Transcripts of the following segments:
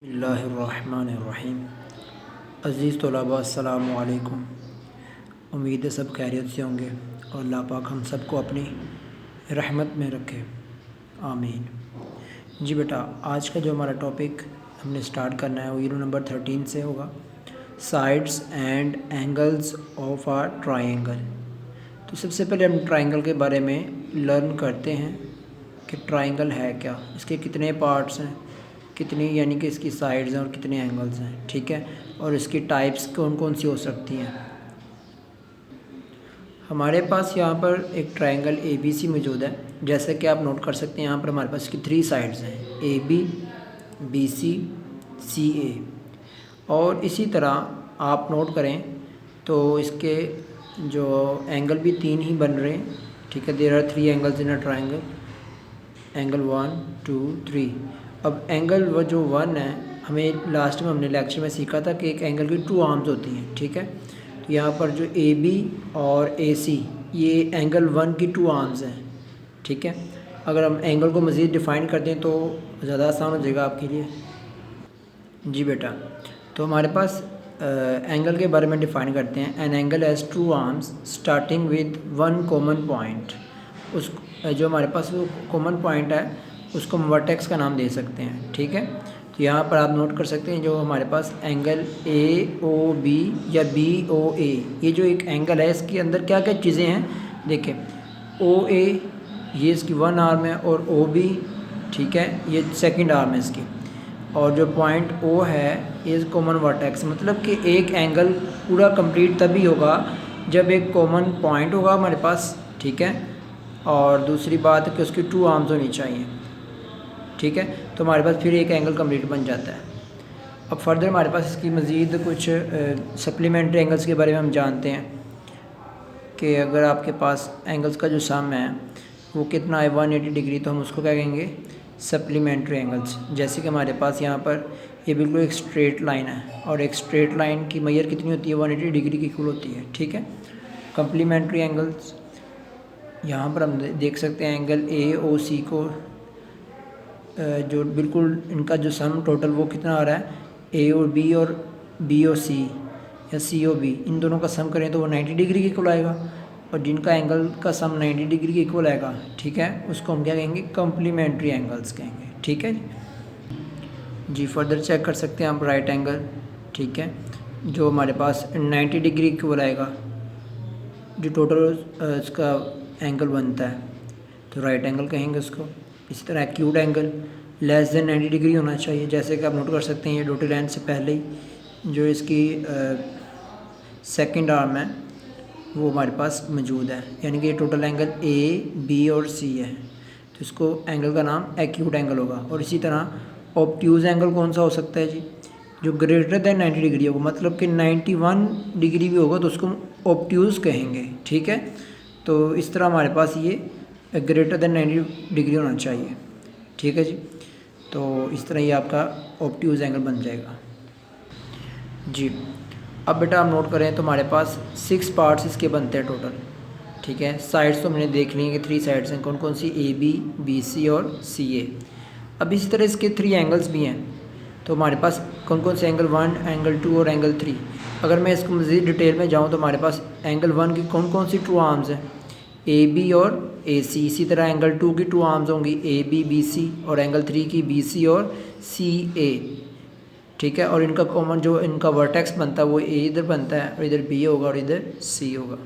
बिस्मिल्लाहिर्रहमानिर्रहीम। अज़ीज़ तलबा अस्सलामु अलैकुम। उम्मीद है सब खैरियत से होंगे और अल्लाह पाक हम सबको अपनी रहमत में रखे, आमीन। जी बेटा, आज का जो हमारा टॉपिक हमने स्टार्ट करना है वो यूनिट नंबर 13 से होगा, sides and angles of a triangle. तो सबसे पहले हम ट्रायंगल के बारे में लर्न करते हैं कि ट्रायंगल है क्या, इसके कितने पार्ट्स हैं, कितनी यानी कि इसकी साइड्स हैं और कितने एंगल्स हैं, ठीक है, और इसकी टाइप्स कौन कौन सी हो सकती हैं। हमारे पास यहाँ पर एक ट्रायंगल ABC मौजूद है, जैसे कि आप नोट कर सकते हैं। यहाँ पर हमारे पास इसकी 3 साइड्स हैं, AB, BC, CA। और इसी तरह आप नोट करें तो इसके जो एंगल भी 3 ही बन रहे हैं, ठीक है। There are 3 angles in a triangle, angle 1 2 3। अब एंगल वो जो 1 है, हमें लास्ट में हमने लेक्चर में सीखा था कि एक एंगल की 2 आर्म्स होती हैं, ठीक है। तो यहाँ पर जो AB और AC ये एंगल 1 की 2 आर्म्स हैं, ठीक है। अगर हम एंगल को मज़ीद डिफ़ाइन कर दें तो ज़्यादा आसान हो जाएगा आपके लिए। जी बेटा, तो हमारे पास एंगल के बारे में डिफ़ाइन करते हैं। An angle has 2 arms starting with 1 common point. उस जो हमारे पास वो कॉमन पॉइंट है उसको हम वर्टेक्स का नाम दे सकते हैं, ठीक है। तो यहाँ पर आप नोट कर सकते हैं जो हमारे पास एंगल AOB या BOA, ये जो एक एंगल है इसके अंदर क्या क्या चीज़ें हैं देखें। OA ये इसकी 1 आर्म है और OB, ठीक है, ये सेकंड आर्म है इसकी। और जो पॉइंट O है इज़ कॉमन वर्टेक्स, मतलब कि एक एंगल पूरा कंप्लीट तभी होगा जब एक कॉमन पॉइंट होगा हमारे पास, ठीक है। और दूसरी बात है कि उसकी 2 आर्म्स होनी चाहिए, ठीक है। तो हमारे पास फिर एक एंगल कंप्लीट बन जाता है। अब फर्दर हमारे पास इसकी मज़ीद कुछ सप्लीमेंट्री एंगल्स के बारे में हम जानते हैं कि अगर आपके पास एंगल्स का जो सम है वो कितना है 180 डिग्री, तो हम उसको क्या कहेंगे, सप्लीमेंट्री एंगल्स। जैसे कि हमारे पास यहाँ पर ये बिल्कुल एक स्ट्रेट लाइन है और एक स्ट्रेट लाइन की मैयर कितनी होती है, 180 डिग्री की इक्वल होती है, ठीक है। कम्प्लीमेंट्री एंगल्स यहाँ पर हम देख सकते हैं एंगल AOC को जो बिल्कुल इनका जो सम टोटल वो कितना आ रहा है, A और B और B और C या C और B, इन दोनों का सम करें तो वो 90 डिग्री के इक्वल आएगा। और जिनका एंगल का सम 90 डिग्री के इक्वल आएगा, ठीक है, उसको हम क्या कहेंगे, कम्प्लीमेंट्री एंगल्स कहेंगे, ठीक है जी। फर्दर चेक कर सकते हैं आप राइट एंगल, ठीक है, जो हमारे पास 90 डिग्री इक्वल आएगा जो टोटल इसका एंगल बनता है, तो राइट एंगल कहेंगे उसको। इसी तरह acute angle less than 90 degree होना चाहिए, जैसे कि आप नोट कर सकते हैं ये डॉटेड लाइन से पहले ही जो इसकी सेकंड आर्म है वो हमारे पास मौजूद है, यानी कि ये टोटल एंगल A, B और C है, तो इसको एंगल का नाम एक्यूट एंगल होगा। और इसी तरह ऑब्ट्यूज़ एंगल कौन सा हो सकता है जी, जो ग्रेटर देन 90 डिग्री होगा, मतलब कि 91 डिग्री भी होगा तो उसको ऑब्ट्यूज़ कहेंगे, ठीक है। तो इस तरह हमारे पास ये ग्रेटर देन 90 डिग्री होना चाहिए, ठीक है जी। तो इस तरह ये आपका ऑब्ट्यूज़ एंगल बन जाएगा जी। अब बेटा हम नोट करें तो हमारे पास 6 पार्ट्स इसके बनते हैं टोटल, ठीक है। साइड्स तो हमने देख ली कि 3 साइड्स हैं, कौन कौन सी, AB, BC और CA। अब इसी तरह इसके 3 एंगल्स भी हैं, तो हमारे पास कौन कौन से एंगल 1, एंगल 2 और एंगल 3। अगर मैं इसको मज़ीद डिटेल में जाऊँ तो हमारे पास एंगल 1 की कौन कौन सी 2 आर्म्स हैं, AB और AC। इसी तरह एंगल 2 की 2 आर्म्स होंगी, AB, BC, और एंगल 3 की BC और CA, ठीक है। और इनका कॉमन जो इनका वर्टेक्स बनता है वो A इधर बनता है और इधर B होगा और इधर C होगा।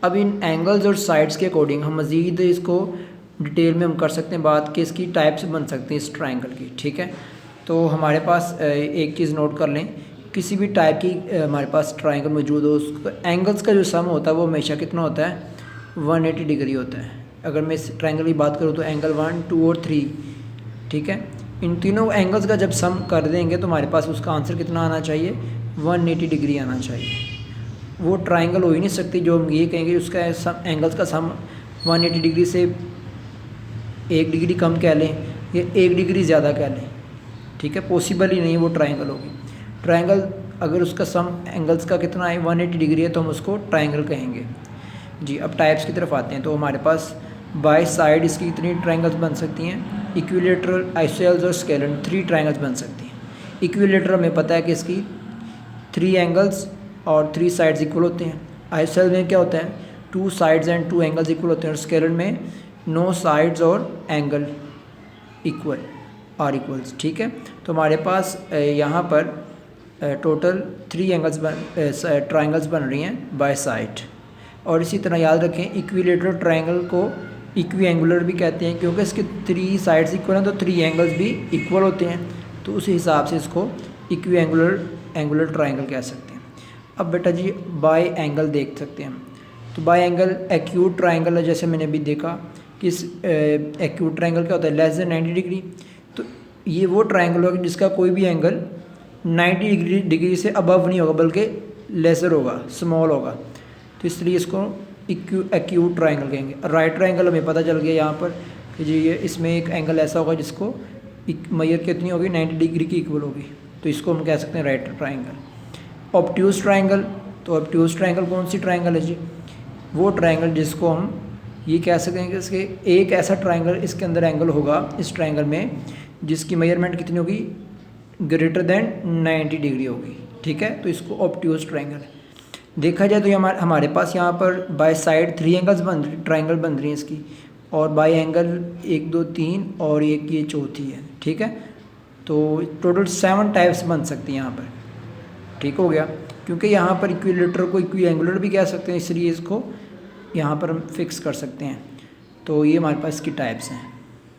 अब इन एंगल्स और साइड्स के अकॉर्डिंग हम मज़ीद इसको डिटेल में हम कर सकते हैं बात कि इसकी टाइप्स बन सकती हैं इस ट्रायंगल की, ठीक है। तो हमारे पास एक चीज़ नोट कर लें, किसी भी टाइप की हमारे पास ट्रायंगल मौजूद हो उसको एंगल्स का जो सम होता है वो हमेशा कितना होता है, 180 डिग्री होता है। अगर मैं इस ट्रायंगल की बात करूँ तो एंगल 1, 2 और 3, ठीक है, इन तीनों एंगल्स का जब सम कर देंगे तो हमारे पास उसका आंसर कितना आना चाहिए, 180 डिग्री आना चाहिए। वो ट्रायंगल हो ही नहीं सकती जो हम ये कहेंगे उसका सम एंगल्स का सम 180 डिग्री से 1 डिग्री कम कह लें या 1 डिग्री ज़्यादा कह लें, ठीक है, पॉसिबल ही नहीं वो ट्रायंगल होगी। ट्रायंगल अगर उसका सम एंगल्स का कितना है 180 डिग्री है तो हम उसको ट्रायंगल कहेंगे जी। अब टाइप्स की तरफ आते हैं, तो हमारे पास बाय साइड इसकी कितनी ट्रायंगल्स बन सकती हैं, इक्विलेटरल, आइसोसेल्स और स्केलेन, 3 ट्रायंगल्स बन सकती हैं। इक्विलेटरल में पता है कि इसकी 3 एंगल्स और 3 साइड्स इक्वल होते हैं। आइसोसेलेस में क्या होता है 2 साइड्स एंड 2 एंगल्स इक्वल होते हैं, और स्केलर में नो साइड्स और एंगल इक्वल आर इक्वल्स। ठीक है, तो हमारे पास यहाँ पर टोटल 3 एंगल्स ट्राइंगल्स बन रही हैं बाय साइड। और इसी तरह याद रखें इक्विलेटरल ट्राइंगल को इक्वी एंगुलर भी कहते हैं, क्योंकि इसके 3 साइड्स इक्वल हैं तो 3 एंगल्स भी इक्वल होते हैं, तो उस हिसाब से इसको इक्वी एंगुलर ट्राइंगल कह सकते हैं। अब बेटा जी बाय एंगल देख सकते हैं, तो बाय एंगल एक्यूट ट्राइंगल है, जैसे मैंने अभी देखा कि एक्यूट ट्राइंगल क्या होता है लेस देन 90 डिग्री। तो ये वो ट्राइंगल होगा जिसका कोई भी एंगल 90 डिग्री से अबव नहीं होगा, बल्कि लेसर होगा, स्मॉल होगा, तो इसलिए इसको एक्यूट ट्राइंगल कहेंगे। राइट ट्राइंगल हमें पता चल गया यहाँ पर कि जी ये इसमें एक एंगल ऐसा होगा जिसको मेजर कितनी होगी 90 डिग्री की इक्वल होगी, तो इसको हम कह सकते हैं राइट ट्राइंगल। ऑब्ट्यूज ट्राइंगल, तो ऑब्ट्यूज ट्राइंगल कौन सी ट्राइंगल है जी, वो ट्राइंगल जिसको हम ये कह सकते हैं कि इसके एक ऐसा ट्राइंगल इसके अंदर एंगल होगा इस ट्राइंगल में जिसकी मेजरमेंट कितनी होगी ग्रेटर देन 90 डिग्री होगी। ठीक है, तो इसको ऑब्ट्यूज ट्राइंगल देखा जाए तो हमारे पास यहाँ पर बाय साइड 3 एंगल्स ट्राइंगल बन रही हैं इसकी, और बाय एंगल 1 2 3 और एक ये चौथी है। ठीक है, तो टोटल 7 टाइप्स बन सकती हैं यहाँ पर। ठीक हो गया, क्योंकि यहाँ पर इक्विलेटरल को इक्वी एंगुलर भी कह सकते हैं, इसलिए इसको यहाँ पर हम फिक्स कर सकते हैं। तो ये हमारे पास इसकी टाइप्स हैं।